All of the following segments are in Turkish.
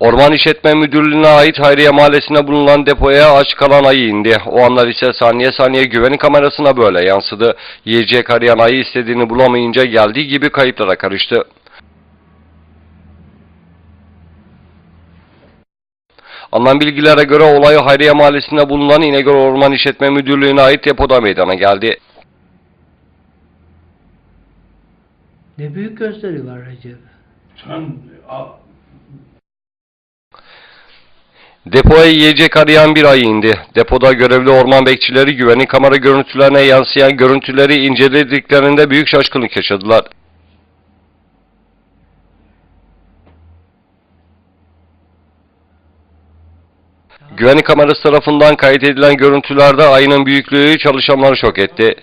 Orman İşletme Müdürlüğü'ne ait Hayriye Mahallesi'nde bulunan depoya aç kalan ayı indi. O anlar ise saniye saniye güvenlik kamerasına böyle yansıdı. Yiyecek arayan ayı istediğini bulamayınca geldiği gibi kayıplara karıştı. Alınan bilgilere göre olay Hayriye Mahallesi'nde bulunan İnegöl Orman İşletme Müdürlüğü'ne ait depoda meydana geldi. Ne büyük gözleri var Recep. Depoya yiyecek arayan bir ayı indi. Depoda görevli orman bekçileri güvenlik kamera görüntülerine yansıyan görüntüleri incelediklerinde büyük şaşkınlık yaşadılar. Güvenlik kamerası tarafından kaydedilen görüntülerde ayının büyüklüğü çalışanları şok etti.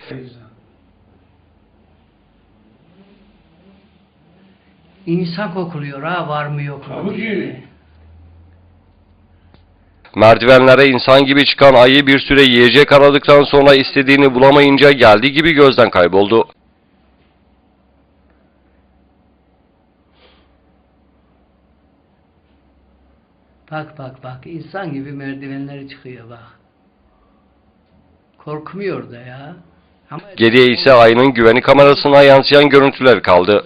İnsan kokuluyor ha, var mı yok mu diye. Merdivenlere insan gibi çıkan ayı bir süre yiyecek aradıktan sonra istediğini bulamayınca geldiği gibi gözden kayboldu. Bak bak bak, insan gibi merdivenleri çıkıyor bak. Korkmuyor da ya. Ama Geriye ise ayının güvenlik kamerasına yansıyan görüntüler kaldı.